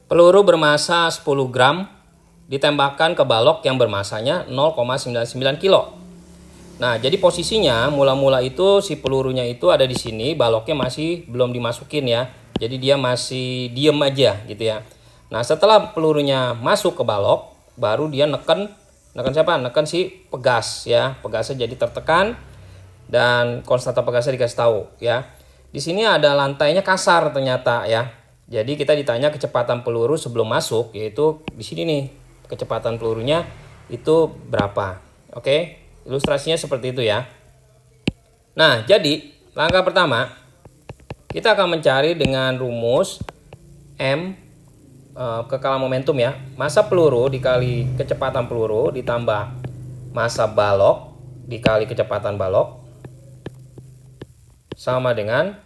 Peluru bermasa 10 gram ditembakkan ke balok yang bermasanya 0,99 kilo. Nah, jadi posisinya mula-mula itu si pelurunya itu ada di sini, baloknya masih belum dimasukin ya. Jadi dia masih diem aja gitu ya. Nah, setelah pelurunya masuk ke balok, baru dia neken siapa? Neken si pegas ya. Pegasnya jadi tertekan dan konstanta pegasnya dikasih tahu ya. Di sini ada lantainya kasar ternyata ya. Jadi kita ditanya kecepatan peluru sebelum masuk, yaitu di sini nih. Kecepatan pelurunya itu berapa? Oke, ilustrasinya seperti itu ya. Nah, jadi langkah pertama kita akan mencari dengan rumus M kekala momentum ya. Massa peluru dikali kecepatan peluru ditambah massa balok dikali kecepatan balok sama dengan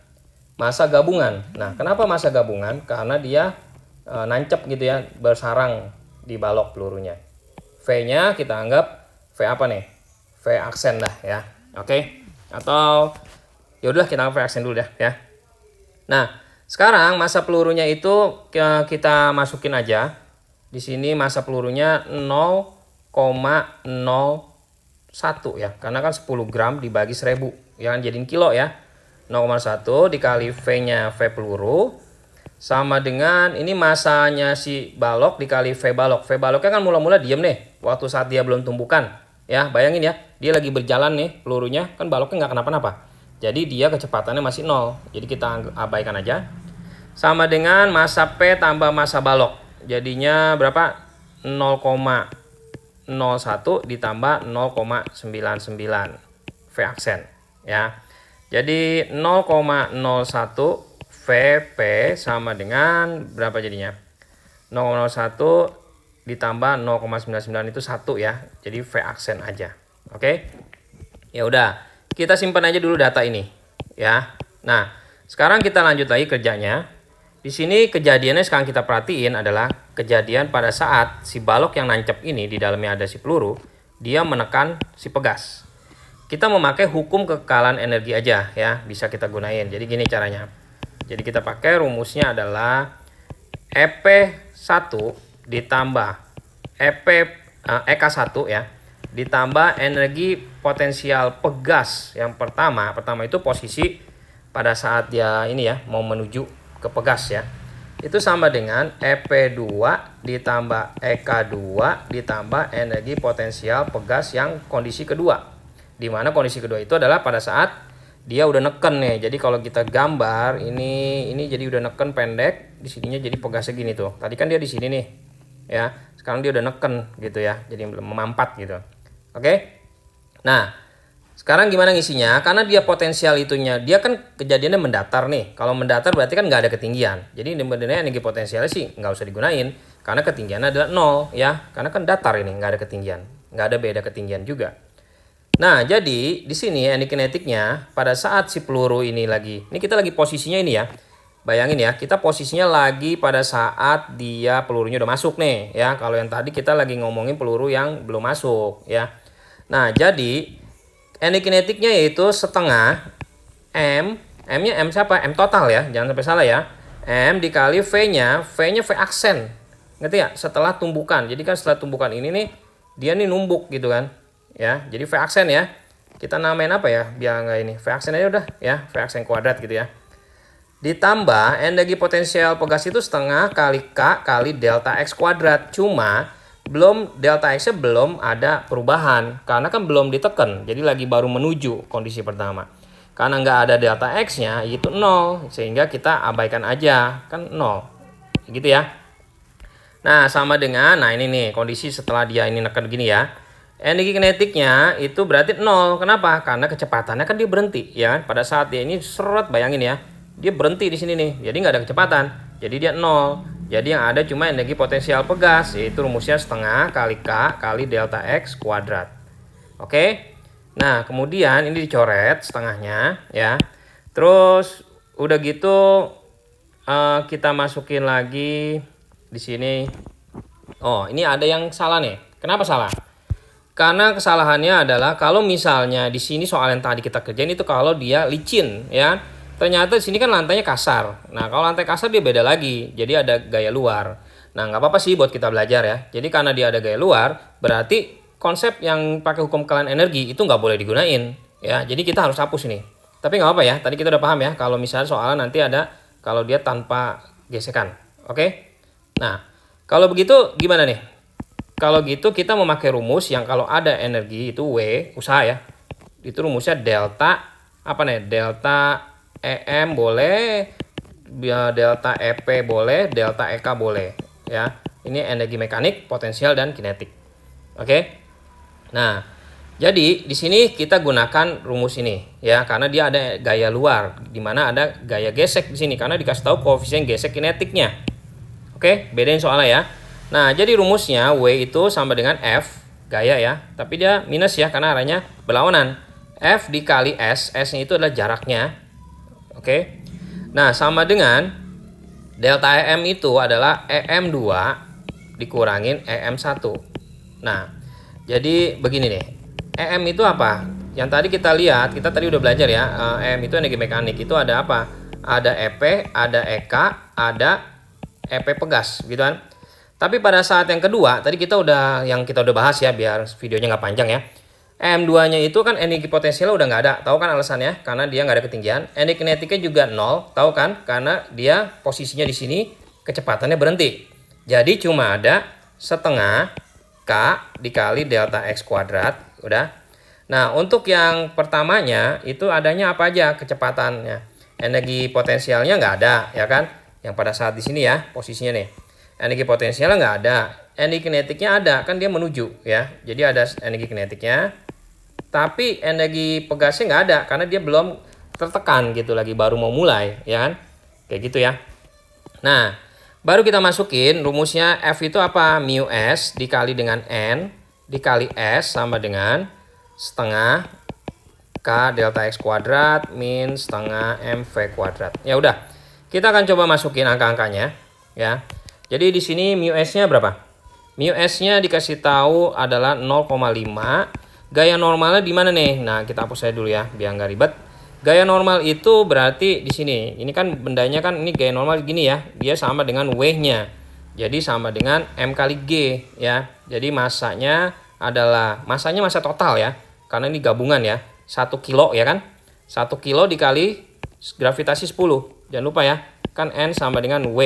massa gabungan. Nah, kenapa massa gabungan? Karena dia nancep gitu ya, bersarang di balok pelurunya. V-nya kita anggap V apa nih? V aksen dah ya. Oke. Atau yaudah kita anggap V aksen dulu dah ya. Nah, sekarang massa pelurunya itu kita masukin aja. Di sini massa pelurunya 0,01 ya. Karena kan 10 gram dibagi 1000, ya kan jadiin kilo ya. 0,1 dikali V-nya V peluru sama dengan ini masanya si balok dikali V balok. V baloknya kan mula-mula diem nih waktu saat dia belum tumbukan. Ya, bayangin ya, dia lagi berjalan nih pelurunya, kan baloknya nggak kenapa-napa. Jadi dia kecepatannya masih 0. Jadi kita abaikan aja. Sama dengan massa P tambah massa balok. Jadinya berapa? 0,01 ditambah 0,99 V aksen ya. Jadi 0,01 VP sama dengan berapa jadinya? 0,01 ditambah 0,99 itu 1 ya. Jadi V aksen aja. Oke? Ya udah, kita simpan aja dulu data ini ya. Nah, sekarang kita lanjut lagi kerjanya. Di sini kejadiannya sekarang kita perhatiin adalah kejadian pada saat si balok yang nancep ini di dalamnya ada si peluru, dia menekan si pegas. Kita memakai hukum kekekalan energi aja ya, bisa kita gunain. Jadi gini caranya. Jadi kita pakai rumusnya adalah EP1 ditambah EK1 ya, ditambah energi potensial pegas yang pertama itu posisi pada saat dia ini ya mau menuju ke pegas ya. Itu sama dengan EP2 ditambah EK2 ditambah energi potensial pegas yang kondisi kedua. Di mana kondisi kedua itu adalah pada saat dia udah neken nih. Jadi kalau kita gambar ini jadi udah neken pendek, di sininya jadi pegasnya gini tuh. Tadi kan dia di sini nih. Ya. Sekarang dia udah neken gitu ya. Jadi memampat gitu. Oke? Nah, sekarang gimana ngisinya? Karena dia potensial itunya, dia kan kejadiannya mendatar nih. Kalau mendatar berarti kan nggak ada ketinggian. Jadi sebenarnya energi potensialnya sih nggak usah digunain. Karena ketinggiannya adalah 0 ya. Karena kan datar ini, nggak ada ketinggian. Nggak ada beda ketinggian juga. Nah, jadi di sini energi kinetiknya pada saat si peluru ini lagi, ini kita lagi posisinya ini ya. Bayangin ya, kita posisinya lagi pada saat dia pelurunya udah masuk nih ya. Kalau yang tadi kita lagi ngomongin peluru yang belum masuk ya. Nah, jadi energi kinetiknya yaitu setengah M-nya M siapa? M total ya, jangan sampai salah ya. M dikali V-nya V aksen. Ngerti ya? Setelah tumbukan. Jadi kan setelah tumbukan ini nih, dia nih numbuk gitu kan. Ya, jadi V aksen ya. Kita namain apa ya? Biar nggak ini. V aksen aja udah ya, V aksen kuadrat gitu ya. Ditambah energi potensial pegas itu setengah kali K kali delta X kuadrat. Cuma belum delta X-nya belum ada perubahan karena kan belum ditekan. Jadi lagi baru menuju kondisi pertama. Karena nggak ada delta X-nya itu 0 sehingga kita abaikan aja kan 0. Gitu ya. Nah, sama dengan ini nih kondisi setelah dia ini neken gini ya. Energi kinetiknya itu berarti 0. Kenapa? Karena kecepatannya kan dia berhenti ya. Pada saat dia ini seret, bayangin ya. Dia berhenti di sini nih. Jadi nggak ada kecepatan. Jadi dia 0. Jadi yang ada cuma energi potensial pegas, yaitu rumusnya setengah kali K kali delta X kuadrat. Oke. Nah, kemudian ini dicoret setengahnya ya. Terus udah gitu kita masukin lagi di sini. Oh, ini ada yang salah nih. Kenapa salah? Karena kesalahannya adalah kalau misalnya di sini soal yang tadi kita kerjain itu kalau dia licin ya. ternyata di sini kan lantainya kasar. Nah, kalau lantai kasar dia beda lagi, jadi ada gaya luar. Nah, nggak apa-apa sih buat kita belajar ya. Jadi karena dia ada gaya luar, berarti konsep yang pakai hukum kekalian energi itu nggak boleh digunain. Ya, jadi kita harus hapus ini. Tapi nggak apa ya, tadi kita udah paham ya, kalau misalnya soalnya nanti ada, kalau dia tanpa gesekan. Oke? Nah, kalau begitu gimana nih? Kalau gitu kita memakai rumus yang kalau ada energi itu W, usaha ya. Itu rumusnya delta, apa nih? Delta EM boleh, delta EP boleh, delta EK boleh. Ya, ini energi mekanik, potensial, dan kinetik. Oke? Nah, jadi di sini kita gunakan rumus ini ya, karena dia ada gaya luar, di mana ada gaya gesek di sini karena dikasih tahu koefisien gesek kinetiknya. Oke, bedain soalnya ya. Nah, jadi rumusnya W itu sama dengan F gaya ya, tapi dia minus ya karena arahnya berlawanan. F dikali S, S-nya itu adalah jaraknya. Oke. Nah, sama dengan delta EM itu adalah EM2 dikurangin EM1. Nah, jadi begini nih. EM itu apa? Yang tadi kita lihat, kita tadi udah belajar ya. EM itu energi mekanik, itu ada apa? Ada EP, ada EK, ada EP pegas, gitu kan? Tapi pada saat yang kedua, tadi kita udah bahas ya, biar videonya nggak panjang ya. EM2-nya itu kan energi potensialnya udah nggak ada, tahu kan alasannya? Karena dia nggak ada ketinggian. Energi kinetiknya juga 0, tahu kan? Karena dia posisinya di sini, kecepatannya berhenti. Jadi cuma ada setengah K dikali delta X kuadrat, udah. Nah, untuk yang pertamanya itu adanya apa aja kecepatannya? Energi potensialnya nggak ada, ya kan? Yang pada saat di sini ya, posisinya nih. Energi potensialnya nggak ada. Energi kinetiknya ada, kan dia menuju ya. Jadi ada energi kinetiknya. Tapi energi pegasnya nggak ada karena dia belum tertekan gitu lagi, baru mau mulai ya kan, kayak gitu ya. Nah, baru kita masukin rumusnya F itu apa? Mu S dikali dengan N dikali S sama dengan setengah K delta X kuadrat min setengah MV kuadrat. Ya udah, kita akan coba masukin angka-angkanya ya. Jadi di sini mu S-nya berapa? Mu S-nya dikasih tahu adalah 0,5. Gaya normalnya di mana nih? Nah, kita hapus aja dulu ya, biar nggak ribet. Gaya normal itu berarti di sini. Ini kan bendanya kan ini gaya normal gini ya. Dia sama dengan W-nya. Jadi sama dengan M kali G ya. Jadi masanya adalah masa total ya. Karena ini gabungan ya. 1 kilo ya kan? 1 kilo dikali gravitasi 10. Jangan lupa ya. Kan N sama dengan W.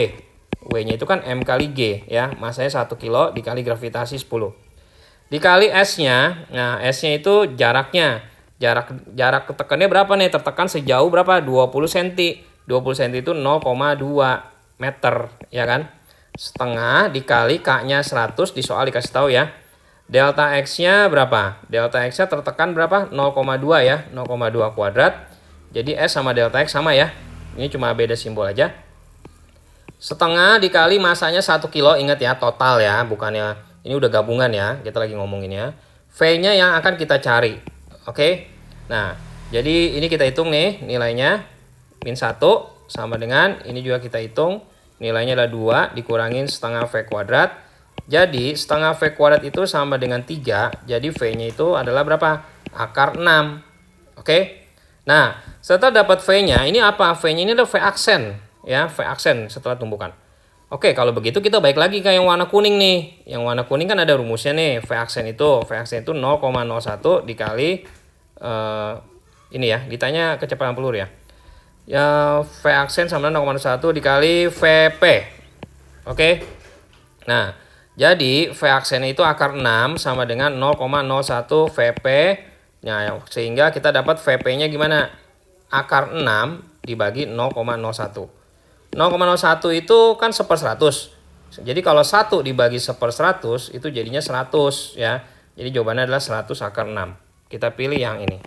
W-nya itu kan M kali G ya. Masanya 1 kilo dikali gravitasi 10. Dikali S-nya, nah S-nya itu jaraknya. Jarak ketekannya berapa nih? Tertekan sejauh berapa? 20 cm. 20 cm itu 0,2 meter, ya kan? Setengah dikali K-nya 100, di soal dikasih tahu ya. Delta X-nya berapa? Delta X-nya tertekan berapa? 0,2 ya, 0,2 kuadrat. Jadi S sama delta X sama ya. Ini cuma beda simbol aja. Setengah dikali masanya 1 kilo, ingat ya, total ya, bukannya ini udah gabungan ya, kita lagi ngomongin ya. V-nya yang akan kita cari. Oke. Nah, jadi ini kita hitung nih nilainya min 1 sama dengan ini juga kita hitung nilainya adalah 2 dikurangin setengah V kuadrat. Jadi setengah V kuadrat itu sama dengan 3. Jadi V-nya itu adalah berapa? Akar 6. Oke. Nah, setelah dapat V-nya, ini apa? V-nya ini adalah V aksen ya, V aksen setelah tumbukan. Oke, kalau begitu kita balik lagi ke yang warna kuning nih. Yang warna kuning kan ada rumusnya nih, V aksen itu 0,01 dikali ini ya, ditanya kecepatan pelur ya. Ya, V aksen sama 0,1 dikali VP. Oke. Nah, jadi V aksen itu akar 6 sama dengan 0,01 VP. Nah, sehingga kita dapat VP-nya gimana? Akar 6 dibagi 0,01. 0,01 itu kan 1/100. Jadi kalau 1 dibagi 1/100 itu jadinya 100 ya. Jadi jawabannya adalah 100 akar 6. Kita pilih yang ini.